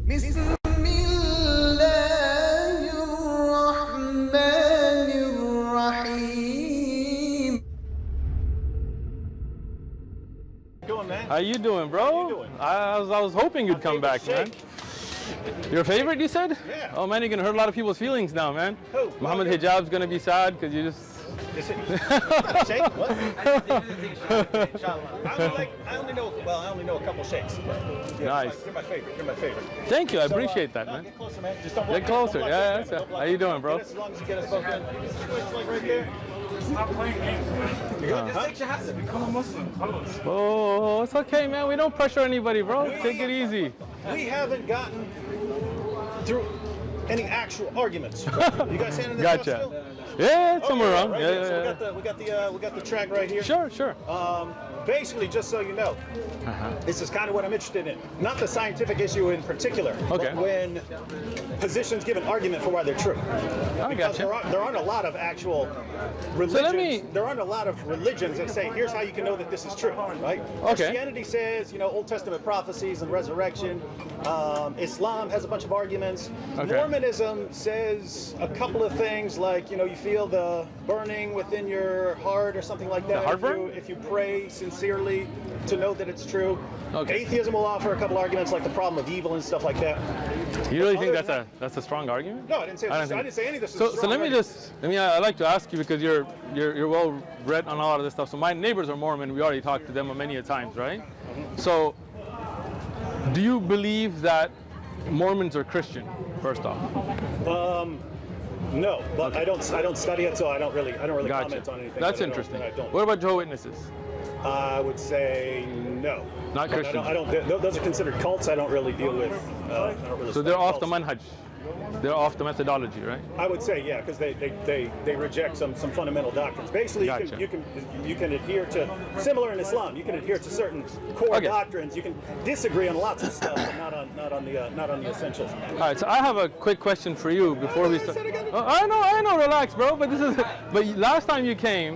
بسم الله الرحمن الرحيم. Doing, man? How you doing, bro? How you doing? I was hoping you'd come back, man. Your favorite, you said? Yeah. Oh man, you're gonna hurt a lot of people's feelings now, man. Who? Muhammad Hijab's gonna be sad because you just. Is it? Sheikh? What? I only know a couple sheikhs. Yeah, Nice. They're my favorite. They're my favorite. Thank you, I So, appreciate that, man. Get closer, man. Just don't Get closer, yeah. How you doing, bro? As long as you get us both in. Like right there. Stop playing games, man. Huh? Take your hat. Become a Muslim. Oh, it's okay, man. We don't pressure anybody, bro. Take it easy. We haven't gotten through any actual arguments. You guys handling this Gotcha. stuff still? Yeah, somewhere around. Right Yeah, here. So yeah. we got the track right here. Sure, sure. Basically, just so you know, this is kind of what I'm interested in. Not the scientific issue in particular, Okay. but when positions give an argument for why they're true. I Because gotcha. there aren't a lot of actual religions. me- There aren't a lot of religions that say, here's how you can know that this is true, right? Okay. Christianity says, Old Testament prophecies and resurrection. Islam has a bunch of arguments. Okay. Mormonism says a couple of things like, you feel the burning within your heart or something like that. The heartburn? If you pray sincerely to know that it's true. Okay. Atheism will offer a couple arguments like the problem of evil and stuff like that. You really think Other that's a strong argument? No, I didn't say I I don't think- didn't say any of this. Is So strong let me argument. I'd like to ask you because you're well read on a lot of this stuff. So my neighbors are Mormon. We already talked to them many a times, right? So do you believe that Mormons are Christian? First off. No, but Okay. I don't study it, so I don't really Gotcha. comment on anything. That's that I don't- interesting. that I don't. What about Jehovah's Witnesses? I would say no. Not But Christian. I don't. Those are considered cults. I don't really deal with. I don't really So study they're off the cults. manhaj. They're off the methodology, right? I would say yeah, because they reject some fundamental doctrines. Basically, Gotcha. you can adhere to similar in Islam. You can adhere to certain core Okay. doctrines. You can disagree on lots of stuff, but not on the essentials. All right, so I have a quick question for you before we start. said I gotta- Oh, I know, relax, bro. But last time you came,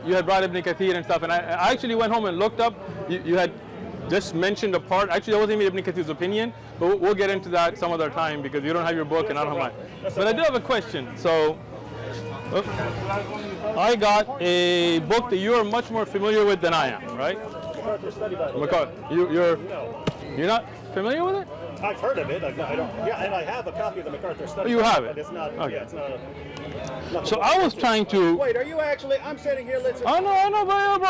you had brought Ibn Kathir and stuff, and I actually went home and looked up. You had just mentioned a part. Actually, that wasn't even Ibn Kathir's opinion, but we'll get into that some other time because you don't have your book and I don't have mine. But I do have a question. So, I got a book that you are much more familiar with than I am, right? MacArthur Study Bible. MacArthur, No, you're not familiar with it? I've heard of it. I don't. Yeah, and I have a copy of the MacArthur Study. You Bible, have it? But it's not. Okay. Yeah, it's not. Not So I was trying to. Wait, are you actually? I'm sitting here listening. I know,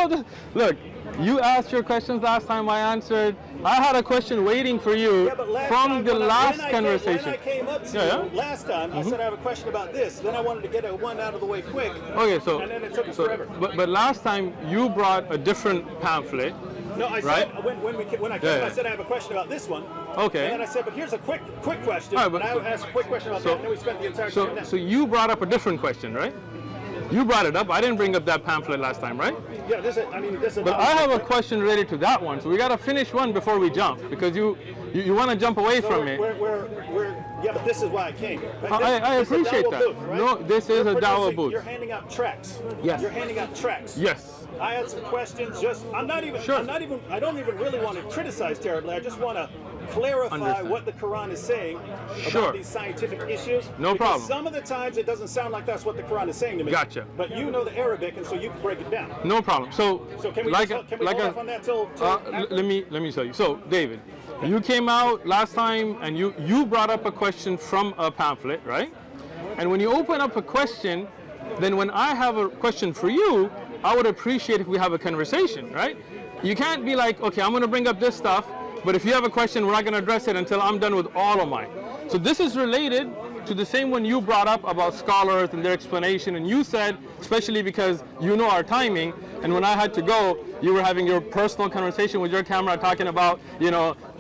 bro. Look, you asked your questions last time. I answered. I had a question waiting for you Yeah, but last from time the when last when conversation. I came up to Yeah. you last time, I said I have a question about this. Then I wanted to get one out of the way quick. Okay, so, And then it took us forever. but last time you brought a different pamphlet. No, I Right? said when I came, Yeah, yeah. I said I have a question about this one. Okay. And then I said, but here's a quick question. All right, but- and I asked a quick question about so- that, and then we spent the entire time on that. So you brought up a different question, right? You brought it up. I didn't bring up that pamphlet last time, right? Yeah, this is. But I have a question related to that one. So we got to finish one before we jump because you want to jump away from it. Yeah, but this is why I came. Like, I this is a appreciate dawah that. booth, right? No, this is a dawah producing- booth. You're handing out tracts. Yes. You're handing out tracts. Yes. I had some questions. I don't even really want to criticize terribly. I just want to clarify Understand. what the Quran is saying Sure. about these scientific issues. No because problem. Some of the times it doesn't sound like that's what the Quran is saying to me. Gotcha. But you know the Arabic, and so you can break it down. No problem. So Can we hold off on that till after? let me tell you. So David, you came out last time and you brought up a question from a pamphlet, right? And when you open up a question, then when I have a question for you, I would appreciate if we have a conversation, right? You can't be like, okay, I'm going to bring up this stuff, but if you have a question, we're not going to address it until I'm done with all of mine. So this is related to the same one you brought up about scholars and their explanation, and you said, especially because you know our timing, and when I had to go, you were having your personal conversation with your camera talking about,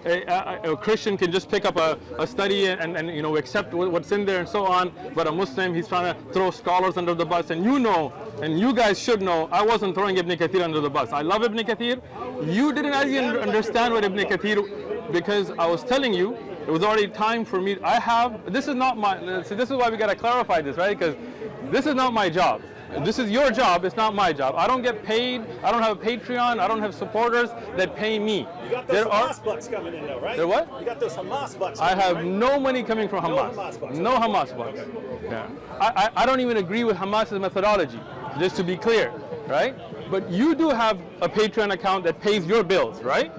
a Christian can just pick up a study and accept what's in there and so on, but a Muslim, he's trying to throw scholars under the bus, and you guys should know, I wasn't throwing Ibn Kathir under the bus. I love Ibn Kathir. You didn't even understand what Ibn Kathir, because I was telling you, it was already time for me. This is not my, so this is why we got to clarify this, right? Because this is not my job. This is your job, it's not my job. I don't get paid, I don't have a Patreon, I don't have supporters that pay me. You got those Hamas bucks coming in though, right? There what? You got those Hamas bucks I coming have in, right? no money coming from Hamas. No Hamas bucks. No Hamas bucks. Yeah. I don't even agree with Hamas's methodology, just to be clear, right? But you do have a Patreon account that pays your bills, right?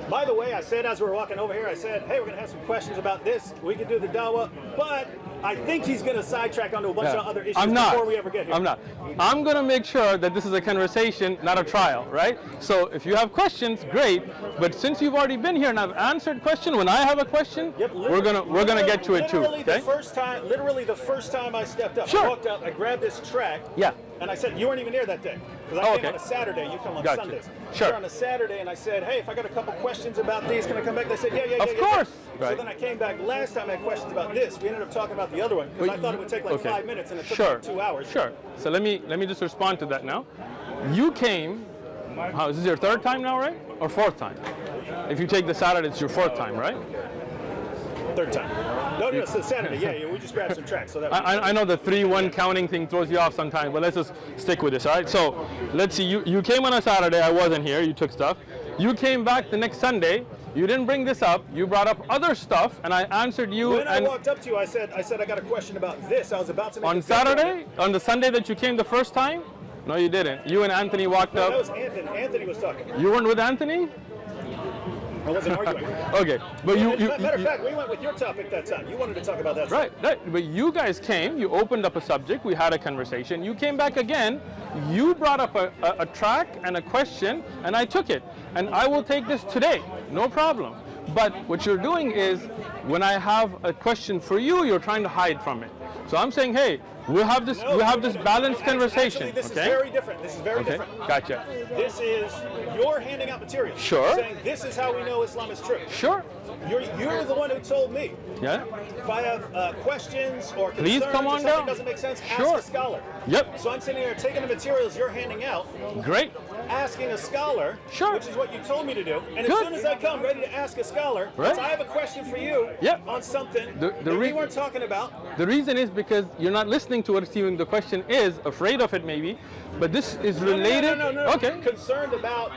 By the way, I said as we were walking over here, I said, hey, we're going to have some questions about this. We can do the dawah, but I think he's going to sidetrack onto a bunch of other issues before we ever get here. I'm not. I'm going to make sure that this is a conversation, not a trial, right? So if you have questions, great. But since you've already been here and I've answered question, when I have a question, we're gonna get to it too. Literally Okay? the first time I stepped up, Sure. I walked up, I grabbed this track. Yeah. And I said, you weren't even here that day. Because I came on a Saturday, you come on Gotcha. Sundays. Sure. You're on a Saturday, and I said, hey, if I got a couple questions about these, can I come back? They said, yeah. Of course. So then I came back last time I had questions about this. We ended up talking about the other one, because I thought it would take like 5 minutes, and it took like 2 hours. Sure. So let me just respond to that now. You came, is this your third time now, right? Or fourth time? If you take the Saturday, it's your fourth time, right? Third time. No, it's Saturday. Yeah, we just grabbed some tracks. So that I know the 3-1 counting thing throws you off sometimes, but let's just stick with this, all right? So let's see, you came on a Saturday, I wasn't here, you took stuff. You came back the next Sunday, you didn't bring this up, you brought up other stuff, and I answered you. When I walked up to you, I said I got a question about this. I was about to make on Saturday? On the Sunday that you came the first time? No, you didn't. You and Anthony walked up. That was Anthony. Anthony was talking. You weren't with Anthony? I wasn't arguing. Okay, but matter of fact, we went with your topic that time. You wanted to talk about that. Right. But you guys came, you opened up a subject, we had a conversation, you came back again, you brought up a track and a question, and I took it. And I will take this today, no problem. But what you're doing is, when I have a question for you, you're trying to hide from it. So I'm saying, hey, we'll have this balanced conversation. Actually, this is very different. This is very different. Gotcha. This is you're handing out material. Sure. Saying this is how we know Islam is true. Sure. You're the one who told me. Yeah. If I have questions or concerns Please come on or something down. doesn't make sense, Sure. ask a scholar. Yep. So I'm sitting here taking the materials you're handing out. Great. Asking a scholar, Sure. which is what you told me to do. And Good. as soon as I come ready to ask a scholar, Right. I have a question for you on something that we weren't talking about. The reason is because you're not listening to what even the question is, afraid of it maybe, but this is related. No. Okay. Concerned about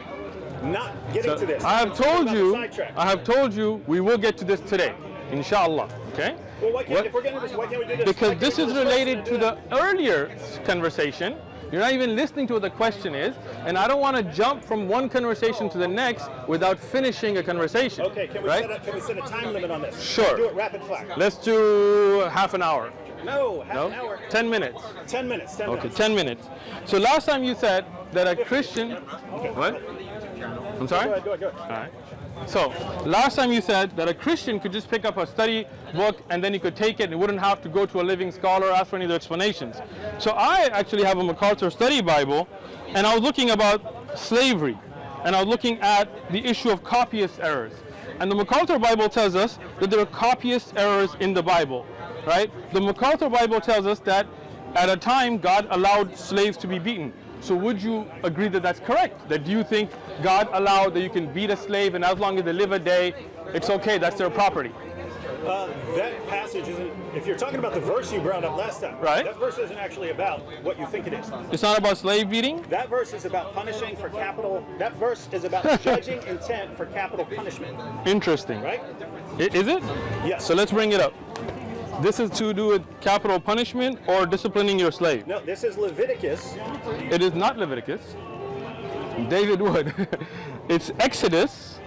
not getting to this. I have told you we will get to this today, inshallah. Okay? Well, if we're getting to this, why can't we do this? Because this is related to the earlier conversation. You're not even listening to what the question is, and I don't want to jump from one conversation to the next without finishing a conversation. Okay, can we set a time limit on this? Sure. Do it rapid fire. Let's do half an hour. No, half an hour. 10 minutes. 10 minutes. 10 Okay, minutes. 10 minutes. So last time you said that a Christian. What? I'm sorry? Go ahead. All right. So last time you said that a Christian could just pick up a study book and then he could take it and wouldn't have to go to a living scholar or ask for any of the explanations. So I actually have a MacArthur Study Bible, and I was looking about slavery, and I was looking at the issue of copyist errors. And the MacArthur Bible tells us that there are copyist errors in the Bible, right? The MacArthur Bible tells us that at a time God allowed slaves to be beaten. So would you agree that that's correct? That do you think God allowed that you can beat a slave and as long as they live a day, it's okay, that's their property? That passage isn't, if you're talking about the verse you brought up last time, right? That verse isn't actually about what you think it is. It's not about slave beating? That verse is about punishing for capital, that verse is about judging intent for capital punishment. Interesting. Right? Is it? Yes. So let's bring it up. This is to do with capital punishment or disciplining your slave? No, this is Leviticus. It is not Leviticus. David Wood. It's Exodus.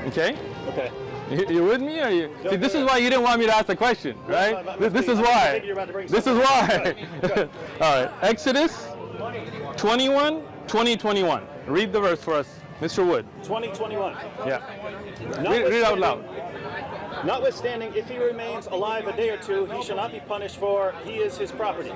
Okay? Okay. You with me? Or you? See, this is why you didn't want me to ask the question, right? This is why. This is why. All right. Exodus 21, 2021. Read the verse for us, Mr. Wood. 2021. Yeah. Read it out loud. Notwithstanding, if he remains alive a day or two, he shall not be punished, for he is his property.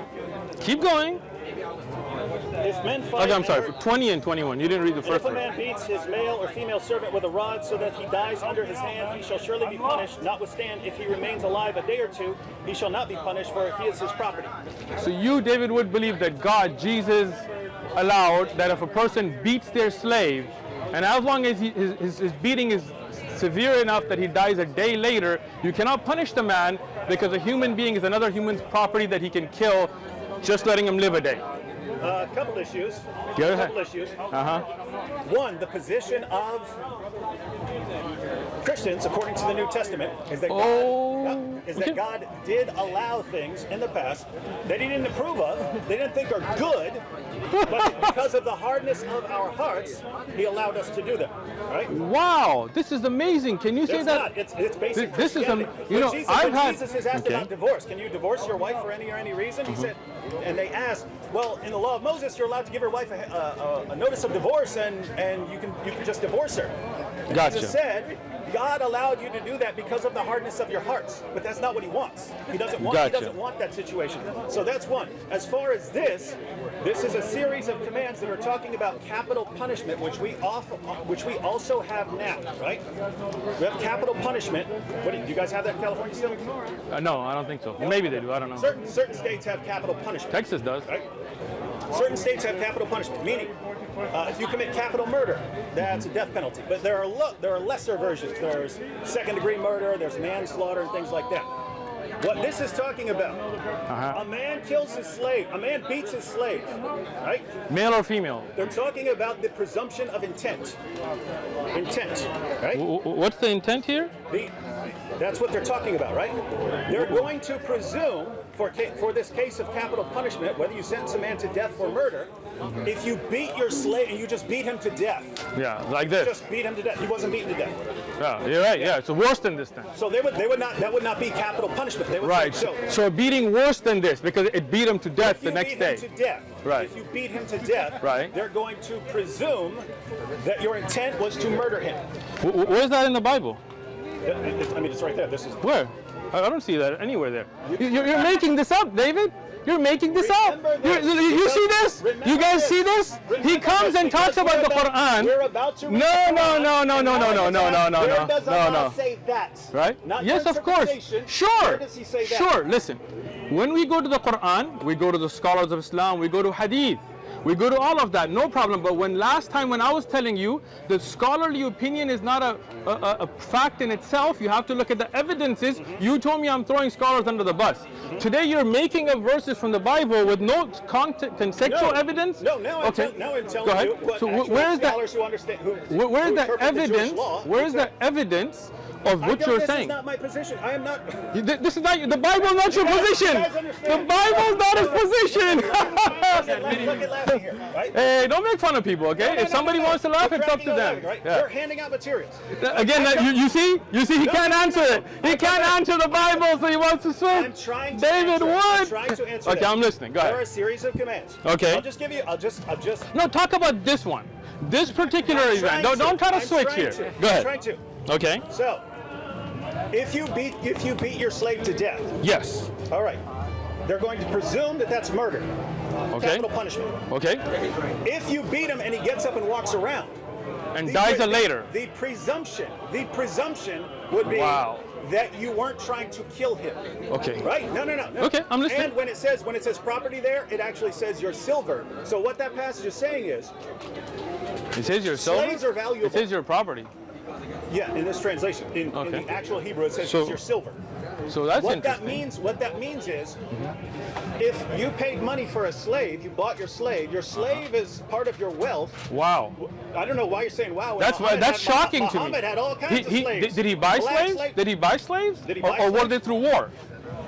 Keep going. If men fight, Okay, I'm sorry. For 20 and 21. You didn't read the and first if a verse. man beats his male or female servant with a rod so that he dies under his hand, he shall surely be punished. Notwithstanding, if he remains alive a day or two, he shall not be punished, for he is his property. So you, David Wood, believe that God, Jesus, allowed that if a person beats their slave, and as long as his beating is severe enough that he dies a day later, you cannot punish the man because a human being is another human's property that he can kill, just letting him live a day. A couple issues. Go ahead. Couple issues. Uh-huh. One, the position of Christians, according to the New Testament, is that God did allow things in the past that He didn't approve of, they didn't think are good, but because of the hardness of our hearts, He allowed us to do them. Right? Wow, this is amazing. Can you say that? It's basic. This is Jesus is asked about divorce. Can you divorce your wife for any reason? He said, and they asked, well, in the law of Moses, you're allowed to give your wife a notice of divorce, and you can just divorce her. And Gotcha. Jesus said, God allowed you to do that because of the hardness of your hearts, but that's not what He wants. He doesn't want. Gotcha. He doesn't want that situation. So that's one. As far as this is a series of commands that are talking about capital punishment, which we also have now. Right? We have capital punishment. Do you guys have that in California still? No, I don't think so. Maybe they do. I don't know. Certain states have capital punishment. Texas does. Right? Certain states have capital punishment, meaning if you commit capital murder, that's a death penalty. But there are lesser versions. There's second-degree murder, there's manslaughter, and things like that. What this is talking about, a man kills his slave, a man beats his slave, right? Male or female? They're talking about the presumption of intent. Intent, right? What's the intent here? That's what they're talking about, right? They're going to presume, for this case of capital punishment, whether you sentence a man to death for murder, if you beat your slave and you just beat him to death. Yeah, like this. Just beat him to death. He wasn't beaten to death. Yeah, you're right. Yeah, it's worse than this then. So that would not be capital punishment. They would right. So beating worse than this because it beat him to death the next day. If you beat him to death, right. If you beat him to death, right. They're going to presume that your intent was to murder him. Where's that in the Bible? I mean, it's right there. This is where? I don't see that anywhere there. You're making this up, David. You're making this up. You see this? You guys see this? He comes and talks about the Quran. We're about to. No. Where does Allah say that? Right? Not yes, of course. Sure. Where does He say that? Sure. Listen. When we go to the Quran, we go to the scholars of Islam, we go to Hadith. We go to all of that, no problem. But last time when I was telling you, the scholarly opinion is not a fact in itself. You have to look at the evidences. You told me I'm throwing scholars under the bus. Today you're making up verses from the Bible with no contextual evidence. No, now I'm telling you. So where's scholars who understand where's the evidence? Where's the evidence of what you're saying? This is not my position. I am not. This is not the Bible. Not your position. The Bible's not his position. Look at laughing here, right? Hey, don't make fun of people, okay? If somebody wants to laugh, it's up to them. Right? Yeah. They're handing out materials. Again, you see, he can't answer it. He can't answer the Bible, so he wants to swim. I'm trying to David answer. Wood. I'm trying to answer. Okay, I'm listening. Go ahead. There are a series of commands. Okay. I'll just give you. I'll just. No, talk about this one. This particular event. Don't try to switch here. Go ahead. I'm trying to. Okay. So, if you beat your slave to death. Yes. All right. They're going to presume that that's murder. Okay. Capital punishment. Okay. If you beat him and he gets up and walks around. And dies later. The presumption would be that you weren't trying to kill him. Okay. Right? No. Okay, I'm listening. And when it says property there, it actually says your silver. So what that passage is saying is, it says your silver. Slaves are valuable. It says your property. Yeah, in this translation, in the actual Hebrew, it says it's your silver. So that's what interesting. What that means is, if you paid money for a slave, you bought your slave is part of your wealth. Wow. I don't know why you're saying wow. That's shocking to me. Muhammad had all kinds of slaves. Did he buy slaves? Did he buy slaves? Did he buy or were they through war?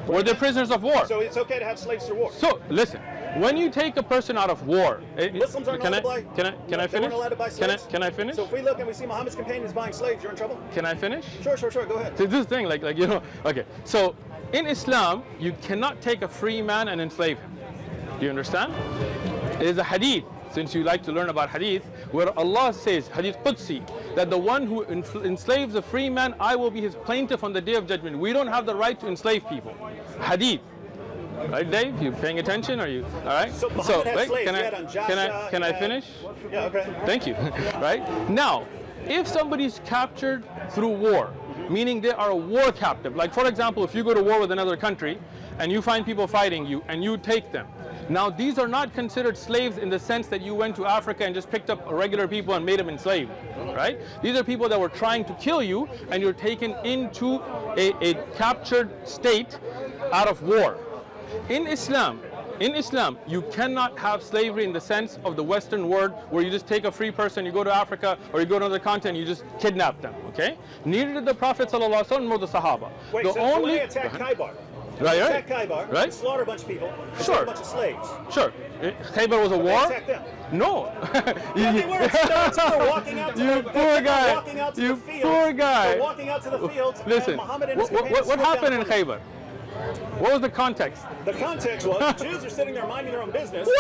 Were they prisoners of war? So it's okay to have slaves through war. So listen, when you take a person out of war, Muslims aren't allowed to buy. Can I finish? Allowed to buy slaves. Can I finish? So if we look and we see Muhammad's companions buying slaves, you're in trouble. Can I finish? Sure. Go ahead. So this thing, okay. So in Islam, you cannot take a free man and enslave him. Do you understand? It is a hadith, since you like to learn about hadith, where Allah says, hadith Qudsi, that the one who enslaves a free man, I will be his plaintiff on the day of judgment. We don't have the right to enslave people. Hadith. Right, Dave? You paying attention? Are you all right? So wait, can I finish? Yeah, okay. Thank you. Right? Now, if somebody's captured through war, meaning they are a war captive, like for example, if you go to war with another country and you find people fighting you and you take them. Now, these are not considered slaves in the sense that you went to Africa and just picked up regular people and made them enslaved, right? These are people that were trying to kill you and you're taken into a captured state out of war. In Islam, in Islam, you cannot have slavery in the sense of the Western world where you just take a free person, you go to Africa or you go to another continent, you just kidnap them, okay? Neither did the Prophet ﷺ nor the Sahaba. Wait, the so only, when they attacked Khaybar, right, attack Khaybar, right, slaughter a bunch of people, sure, a bunch of slaves. Sure. Khaybar was a war? Attack them. No. Yeah, they were. They're walking out to you the, poor guy. walking out to You the fields. poor guy. They're walking out to the fields. Listen, and Muhammad and his what companions happened in swooped down Khaybar? What was the context? The context was the Jews are sitting there minding their own business. They're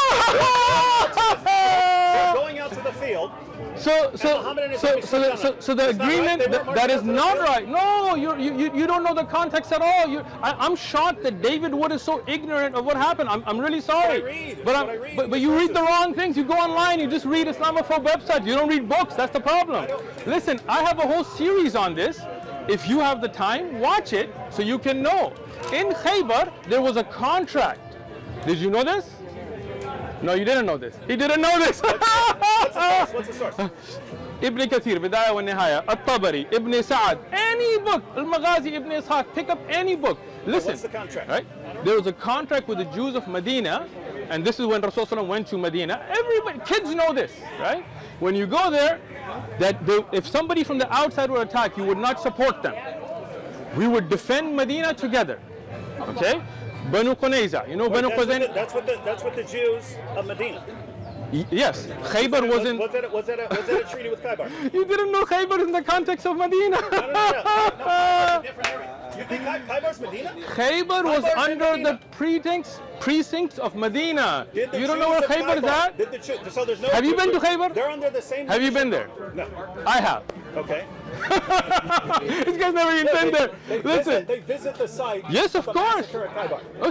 going out to the field. So the agreement that is not right. No, you don't know the context at all. I'm shocked that David Wood is so ignorant of what happened. I'm really sorry. But you read the wrong things. You go online, you just read Islamophobe websites. You don't read books. That's the problem. Listen, I have a whole series on this. If you have the time, watch it so you can know. In Khaybar, there was a contract. Did you know this? No, you didn't know this. He didn't know this. What's the source? Ibn Kathir, Bidaya wa Nihaya, At-Tabari, Ibn Sa'ad, any book, Al-Maghazi, Ibn Ishaq, pick up any book. Listen, what's the contract? Right? There was a contract with the Jews of Medina, and this is when Rasulullah went to Medina. Everybody, kids know this, right? When you go there, if somebody from the outside would attack, you would not support them. We would defend Medina together. Okay? Banu Qunayza, you know Banu Qunayza? That's what the Jews of Medina. Yes, Khaybar was in. Was that a treaty with Khaybar? You didn't know Khaybar in the context of Medina. No, different area. You think Khaybar's Medina? Khaybar was under the precincts of Medina. You don't know where Khaybar is at? So there's no. Have you been to Khaybar? They're under the same. Have you been there? No. I have. Okay. These guys never even been there. Listen. They visit the site. Yes, of course.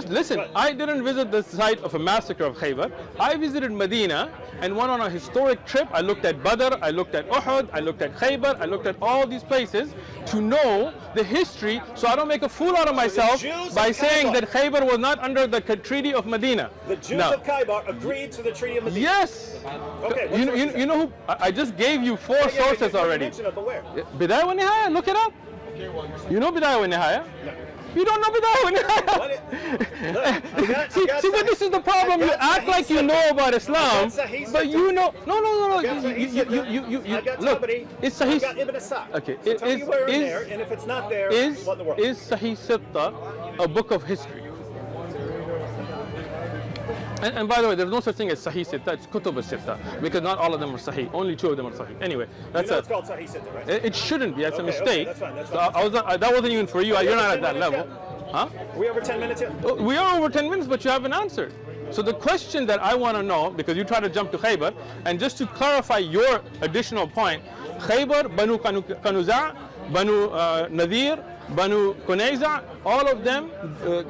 Listen, Right. I didn't visit the site of a massacre of Khaybar. I visited Medina and went on a historic trip. I looked at Badr, I looked at Uhud, I looked at Khaybar, I looked at all these places to know the history so I don't make a fool out of myself by saying that Khaybar was not under the Treaty of Medina. The Jews of Khaybar agreed to the Treaty of Medina. Yes. Okay. You know who? I just gave you four sources already. But where? Bidaya wa Nihaya, look it up. You know Bidaya wa Nihaya? No. You don't know Bidaya wa Nihaya? See, but this is the problem. You act like you know about Islam, but you know. No. Look, it's Sahih. I got Ibn Sa'd. Okay. So tell me where in there, and if it's not there, what in the world? Is Sahih Sitta a book of history? And by the way, there's no such thing as Sahih Sitta, it's Kutub al-Sitta, because not all of them are Sahih, only 2 of them are Sahih. Anyway, that's it's called Sahih Sitta, right? It shouldn't be, that's a mistake. Okay, that's fine. So that wasn't even for you, you're not at that level. Huh? Are we over 10 minutes yet? We are over 10 minutes, but you haven't answered. So the question that I want to know, because you try to jump to Khaybar, and just to clarify your additional point, Khaybar, Banu Qanuza', Banu Nadir, Banu Qunayza, all of them,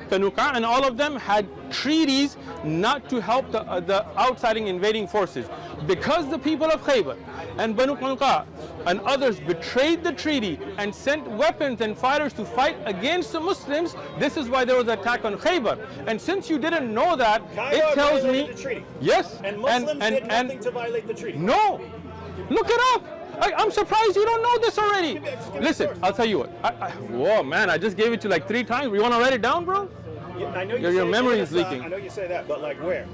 Qanuqa, and all of them had treaties not to help the outsiding invading forces. Because the people of Khaybar and Banu Qanuqa and others betrayed the treaty and sent weapons and fighters to fight against the Muslims, this is why there was an attack on Khaybar. And since you didn't know that, it tells me, the treaty. Yes, and Muslims did nothing to violate the treaty. No, look it up. I'm surprised you don't know this already. Listen, I'll tell you what. Whoa, man, I just gave it to you like 3 times. You want to write it down, bro? Yeah, I know your memory is leaking. I know you say that, but like where?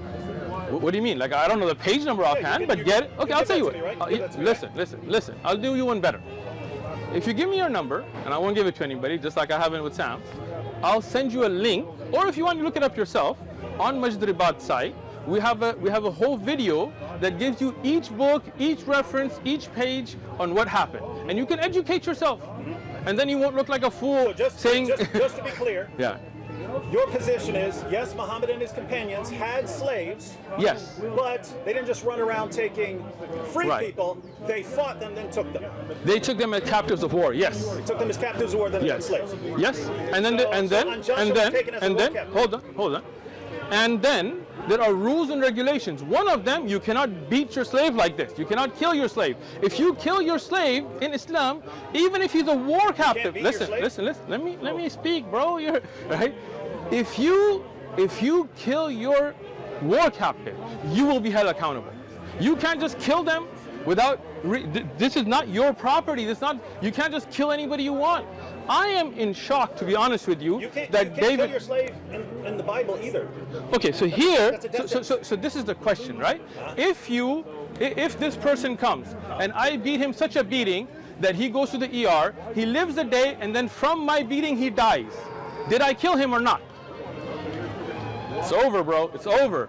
What do you mean? Like, I don't know the page number offhand, but get it. Okay, I'll tell you what. Listen. I'll do you one better. If you give me your number, and I won't give it to anybody, just like I haven't with Sam, I'll send you a link, or if you want to look it up yourself, on Majribat site, we have a whole video that gives you each book, each reference, each page on what happened, and you can educate yourself, and then you won't look like a fool so just saying. Just to be clear. Yeah. Your position is, yes, Muhammad and his companions had slaves. Yes. But they didn't just run around taking free people. They fought them, then took them. They took them as captives of war. Yes. They took them as captives of war, then as slaves. Yes. And then hold on. And then there are rules and regulations. One of them, you cannot beat your slave like this. You cannot kill your slave. If you kill your slave in Islam, even if he's a war captive, listen. Let me speak, bro. You're right. If you kill your war captive, you will be held accountable. You can't just kill them without. This is not your property. You can't just kill anybody you want. I am in shock, to be honest with you, you can't David. Kill your slave in the Bible either. Okay, so here, That's a death so this is the question, right? If this person comes and I beat him such a beating that he goes to the ER, he lives a day, and then from my beating he dies, did I kill him or not? It's over, bro. It's over.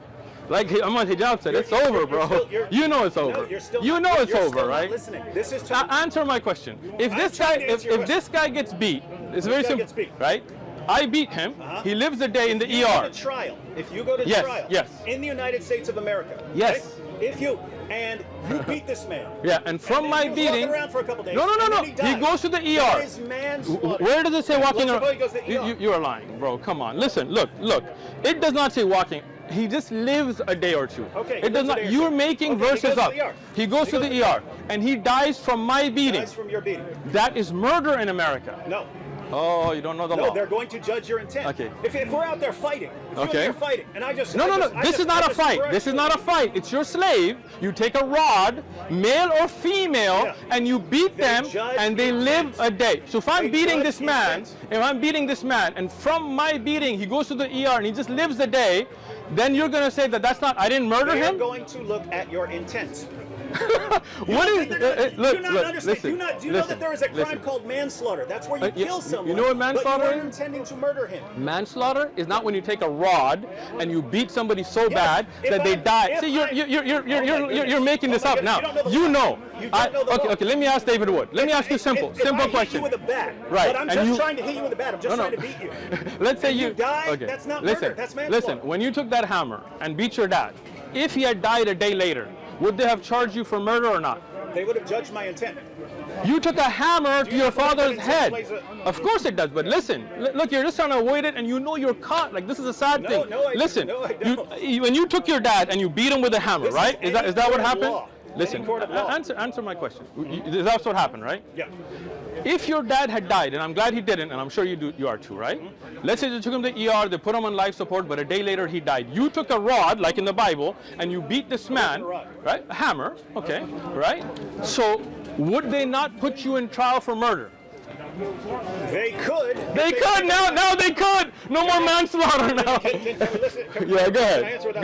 Like Ahmad Hijab said, it's over, bro. You know it's over. You know it's over, right? Listening. This is answer my question. If this guy, if this guy gets beat, it's very simple, right? I beat him. He lives a day in the ER. If you go to trial, if you go to trial, in the United States of America, yes. Right? If you beat this man, and from my beating, around for a couple days, no, he goes to the ER. That is manslaughter. Where does it say walking around? He goes to the ER. You are lying, bro. Come on, listen, look. It does not say walking. He just lives a day or two. Okay. It does not. You're making verses up. He goes to the ER, and he dies from my beating. Dies from your beating. That is murder in America. No. Oh, you don't know the law. No, they're going to judge your intent. Okay. If we're out there fighting, you're fighting, and I just no. This is not a fight. This is not a fight. It's your slave. You take a rod, male or female, and you beat them, and they live a day. So if I'm beating this man, and from my beating he goes to the ER and he just lives a day, then you're going to say that that's not. I didn't murder him. They're going to look at your intent. What is look, listen. Do you know that there is a crime called manslaughter? That's where you kill someone. You know what manslaughter but you is? are intending to murder him. Manslaughter is not when you take a rod and you beat somebody so bad that they die. See, you're making this up now. You know. Okay. Let me ask David Wood. Let me ask you a simple question. Hit you with a bat, right? But I'm just trying to hit you with a bat. I'm just trying to beat you. Let's say you die. Okay. That's not murder. That's manslaughter. Listen. When you took that hammer and beat your dad, if he had died a day later, would they have charged you for murder or not? They would have judged my intent. You took a hammer to your father's head. Of course it does, but listen. Look, you're just trying to avoid it, and you know you're caught. Like, this is a sad thing. Listen, when you took your dad and you beat him with a hammer, right? Is that what happened? Listen, answer my question. That's what happened, right? Yeah. If your dad had died, and I'm glad he didn't, and I'm sure you are too, right? Let's say they took him to the ER, they put him on life support, but a day later he died. You took a rod, like in the Bible, and you beat this man, right? A hammer, okay, right? So would they not put you in trial for murder? They could. They could now. They could. No more manslaughter now. Yeah, go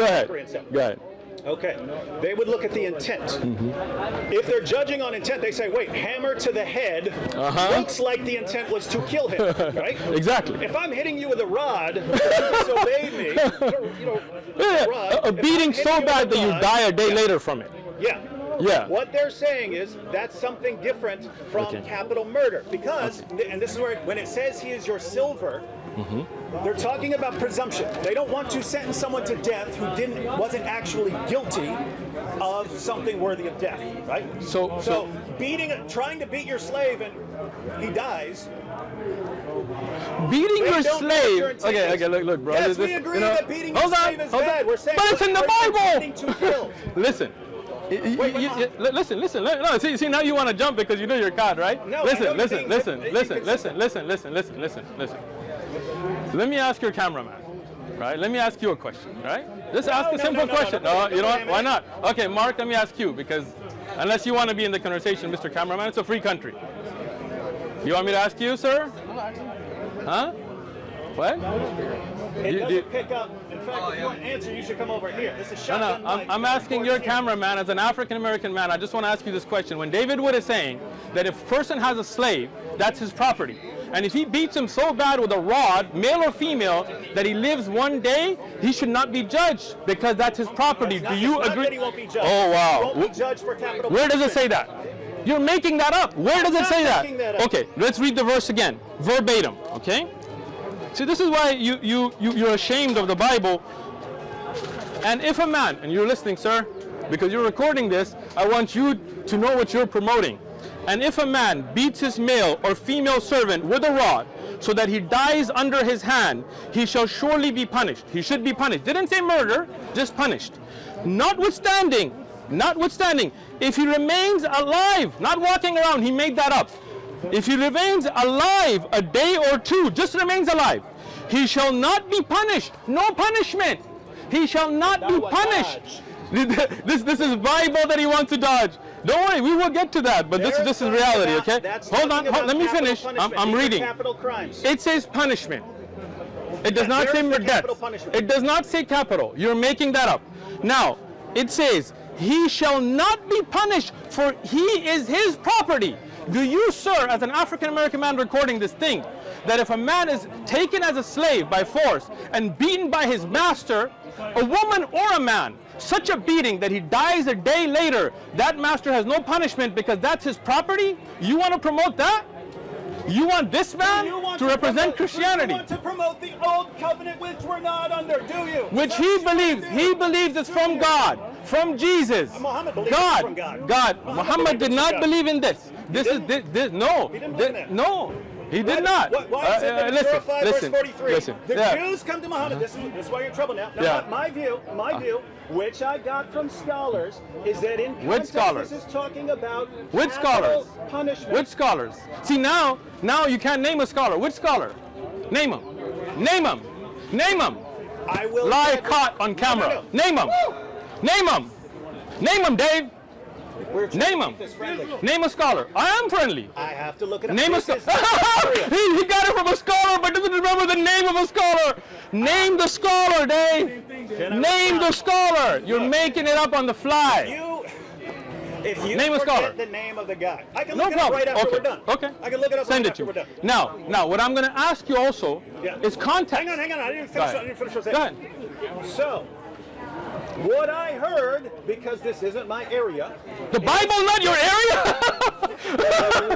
ahead. Okay, they would look at the intent. If they're judging on intent, they say, wait, hammer to the head looks like the intent was to kill him, right? Exactly. If I'm hitting you with a rod, you disobey me, a beating so bad that you die a day later from it. Yeah. What they're saying is that's something different from capital murder, because, and this is where, when it says he is your silver, they're talking about presumption. They don't want to sentence someone to death who wasn't actually guilty of something worthy of death, right? So trying to beat your slave and he dies. Beating your slave. Okay, look, bro. Yes, we agree that beating your slave is bad. We're saying, but it's in the Bible. To kill. Listen. Listen. No, see, now you want to jump because you know you're caught, right? No, listen. So let me ask your cameraman, right? Let me ask you a question, right? Just ask a simple question. No, you know what? Why not? Okay, Mark, let me ask you, because unless you want to be in the conversation, Mr. Cameraman, it's a free country. You want me to ask you, sir? Huh? What? It doesn't pick up. In fact, if you want an answer, you should come over here. This is shotgun. No, I'm asking your cameraman, as an African-American man, I just want to ask you this question. When David Wood is saying that if a person has a slave, that's his property, and if he beats him so bad with a rod, male or female, that he lives one day, he should not be judged because that's his property. Do you agree? That he won't be judged. Oh, wow. He won't be judged for capital Where does it say that? You're making that up. Where does it say that? Okay, let's read the verse again, verbatim, okay? See, this is why you're ashamed of the Bible. And if a man, and you're listening, sir, because you're recording this, I want you to know what you're promoting. And if a man beats his male or female servant with a rod, so that he dies under his hand, he shall surely be punished. He should be punished. Didn't say murder, just punished. Notwithstanding, if he remains alive, not walking around, he made that up. If he remains alive a day or two, just remains alive, he shall not be punished. No punishment. He shall not be punished. This is Bible that he wants to dodge. Don't worry, we will get to that, but this is reality, okay? Hold on, let me finish. I'm reading. Capital crimes. It says punishment. It does not say death. capital punishment. It does not say capital. You're making that up. Now, it says, he shall not be punished, for he is his property. Do you, sir, as an African American man recording this, think that if a man is taken as a slave by force and beaten by his master, a woman or a man, such a beating that he dies a day later, that master has no punishment because that's his property? You want to promote that? You want this man to represent Christianity? You want to promote the old covenant, which we're not under, do you? Which he believes it's from God, from Jesus. Muhammad believes it's from God. Muhammad did not believe in this. No. He didn't believe in it. No. He did not. Why is it that in Surah 5, verse 43, the yeah. Jews come to Muhammad? This is why you're in trouble now. Now, Yeah. my view, which I got from scholars, is that in context, scholars? this is talking about Which capital scholars? punishment. Which scholars? See, now you can't name a scholar. Which scholar? Name him. Name him. Name him. I will Lie get- caught on camera. No. Name him. Name him. Name him, Dave. We're trying Name to him. keep this friendly. Name a scholar. I am friendly. I have to look it up. Name a This scholar. is serious. He got it from a scholar, but doesn't remember the name of a scholar. Name the scholar, Dave. Name the scholar. You're making it up on the fly. If you Name a forget scholar. the name of the guy, I can No look it up problem. right after Okay. we're done. Okay. I can look it up Send right it after to we're me. done. Now, what I'm going to ask you also Yeah. is context. Hang on. I didn't Go finish. ahead. I didn't finish what I Go said. ahead. So, what I heard, because this isn't my area, The Bible's not your area?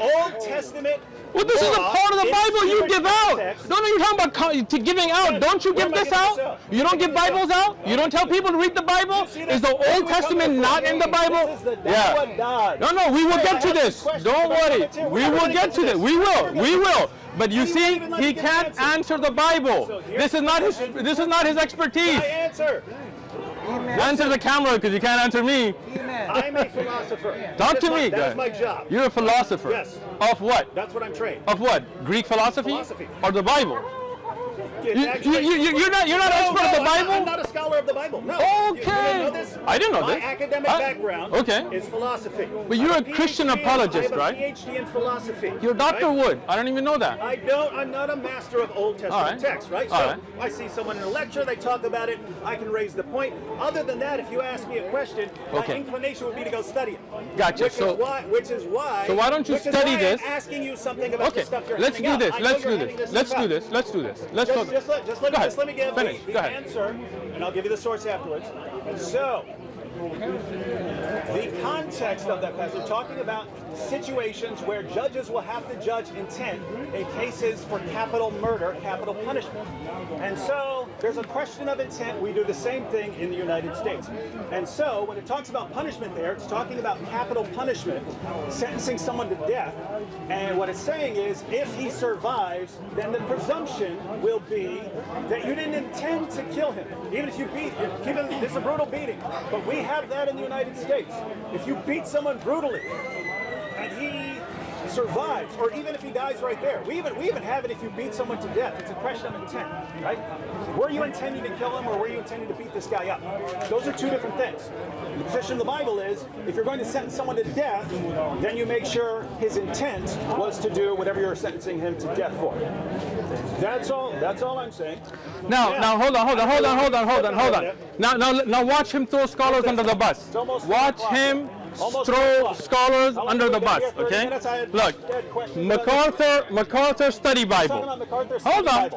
Old Testament. Well, this is a law part of the in Bible you different give out. contexts. Don't know you're talking about giving out. Don't you Where give am I this giving out? this out? You don't give Bibles out? You don't tell people to read the Bible? See, Is the that's where Old we're coming Testament from. not in the Bible? This is the Dawah Dodge. No, we will Hey, get I to have this. some questions Don't about worry. it too. We're We not will gonna get get to to this. this. We We're will. gonna We get to will. this. But you And you see, won't even let he me get an can't answer. answer the Bible. So here's This is the not his. question. This is not his expertise. My answer. Answer the camera because you can't answer me. I'm a philosopher. Talk That's to me. That's guy. my job. You're a philosopher. Yes. Of what? That's what I'm trained. Of what? Greek philosophy? Philosophy. Or the Bible? It's You're not No, expert of the I'm Bible? not a scholar of the Bible. No. You Okay. didn't know this? I didn't know My this. academic background okay. is philosophy. But you're I'm a Christian PhD apologist, I right? have a PhD in philosophy. You're Dr. right? Wood. I don't even know that. I'm not a master of Old Testament All right. text, right? All So right. I see someone in a lecture, they talk about it, I can raise the point. Other than that, if you ask me a question, Okay. my inclination would be to go study it. Gotcha. Which So- is why. So why don't you which is study why this? I'm asking you something about Okay. the stuff you're Let's handing do out. this. I know Let's you're do handing this. stuff Let's do out. this. Let's do this. Let's talk. Just let Go ahead. me give Finish. the Go ahead. answer, and I'll give you the source afterwards. So, the context of that passage, talking about situations where judges will have to judge intent in cases for capital murder, capital punishment. And so, there's a question of intent. We do the same thing in the United States. And so, when it talks about punishment there, it's talking about capital punishment, sentencing someone to death. And what it's saying is, if he survives, then the presumption will be that you didn't intend to kill him. Even if you beat him, it's a brutal beating. But we have that in the United States. If you beat someone brutally, and he survives, or even if he dies right there, we even have it if you beat someone to death. It's a question of intent, right? Were you intending to kill him, or were you intending to beat this guy up? Those are two different things. The position of the Bible is, if you're going to sentence someone to death, then you make sure his intent was to do whatever you're sentencing him to death for. That's all I'm saying. Now, Yeah. now, hold on. Now, watch him throw scholars under the bus. It's almost Watch 4 o'clock. him Almost throw 4 o'clock. scholars How long under have the we been bus. here? 30 Okay. minutes? I had Look, questions about MacArthur Study Talking Bible. about MacArthur's study Hold on.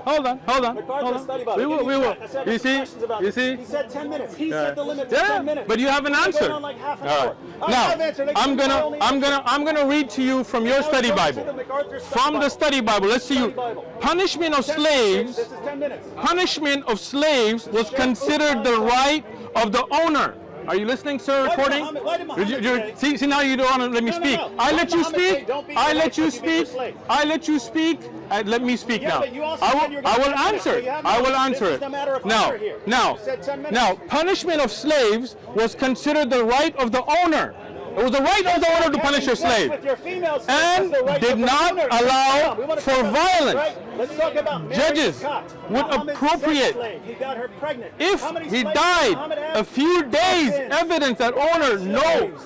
Bible. MacArthur's study Bible. We Give will. me We a will. check. I said You some see? questions about You it. see? He said 10 minutes. He said the limit was Yeah, 10 minutes. but you haven't We're answered. going on like half an All hour. right. I Now, have answered. They I'm gave me my only answer. gonna read to you from your Now study go to Bible. the MacArthur study From the Bible. study Bible. Let's see you. Study Bible. Punishment of 10 minutes. slaves. This is 10 minutes. Punishment of slaves was considered the right of the owner. Are you listening, sir? Recording? Why did Muhammad say- See, now you don't want to let me No, no, speak. no. I Why let did you Muhammad say, speak. "Don't beat I your let wife you like you beat your speak. slave"? I let you speak. Let me speak Yeah, now. but you also I said will. you were gonna I will 10 minutes, answer so it. you have I will no- answer this it. is a matter of Now, honor here. now, You said 10 minutes. now, punishment of slaves was considered the right of the owner. It was the right of the owner to punish your slave, With your female slave, and that's the right did of the not owner. allow We wanna for talk about- violence. Right? Let's talk about Mary Judges Scott, would Muhammad's appropriate- sex slave. He got her pregnant. If How many he slaves did died Muhammad have? a few days, Thousands. evidence that owner no. Slaves.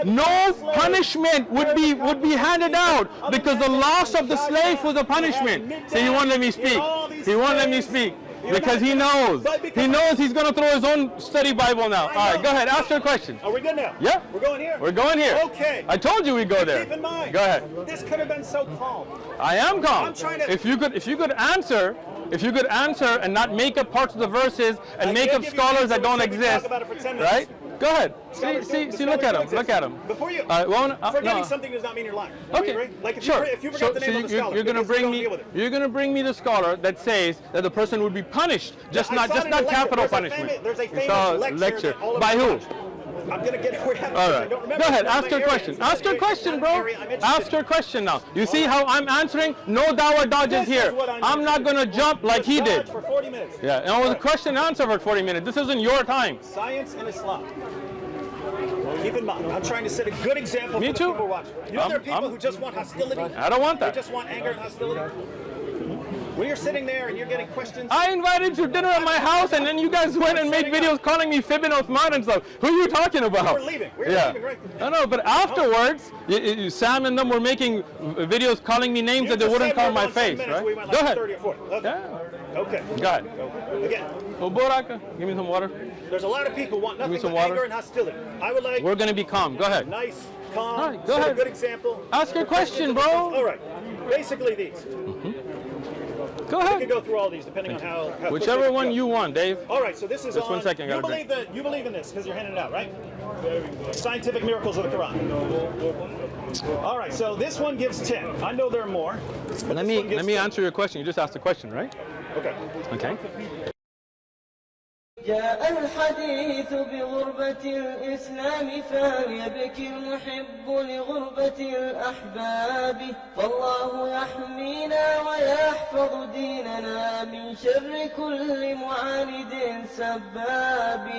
No punishment would be handed out because the loss of the slave was a punishment. So he won't let me speak. He won't let me speak. Because he knows. He knows he's going to throw his own study Bible now. All right, go ahead. Ask your question. Are we good now? Yeah. We're going here? We're going here. Okay. I told you we'd go there. Keep in mind. Go ahead. This could have been so calm. I am calm. I'm trying to. If you could answer and not make up parts of the verses and make up scholars that don't exist, right? Go ahead. See, look at him. Look at him. Before you, forgetting no. something does not mean you're lying. Okay. Like if Sure. you forgot the name of the scholar, you're gonna bring me the scholar that says that the person would be punished, just not capital punishment. There's a famous lecture. By who? I'm going to get where I'm All right. Go ahead. Ask your question. Ask your question, bro. Ask your question now. You see how I'm answering? No dawah dodges here. I'm not going to jump like he did. For 40 minutes. Yeah, and it was a question and answer for 40 minutes. This isn't your time. Science and Islam. Keep in mind, I'm trying to set a good example for the people watching. You know there are people who just want hostility? I don't want that. They just want anger and hostility? When you're sitting there and you're getting questions... I invited you to dinner at my house and then you guys went and made videos calling me Sheikh Uthman and stuff. Who are you talking about? We're leaving. We're leaving right now. No, but afterwards, Sam and them were making videos calling me names that they wouldn't call my face, right? We went Go like ahead. 30 or 40. Okay. Yeah. Okay. Go ahead. Again. Oh, Boraka, give me some water. There's a lot of people who want nothing but water. anger and hostility. I would like... We're going to be calm. Go ahead. Nice, calm, All right, go set ahead. a good example. Ask your question, bro. All right. Basically these. Go We ahead. can go through all these depending on how Whichever one you want, Dave. All right, so this is Just on... 1 second. You believe in this because you're handing it out, right? Scientific miracles of the Quran. All right, so this one gives 10. I know there are more. Let me answer your question. You just asked a question, right? Okay. Okay. جاء الحديث بغربة الإسلام فهل يبكي المحب لغربة الأحباب فالله يحمينا ويحفظ ديننا من شر كل معاند سباب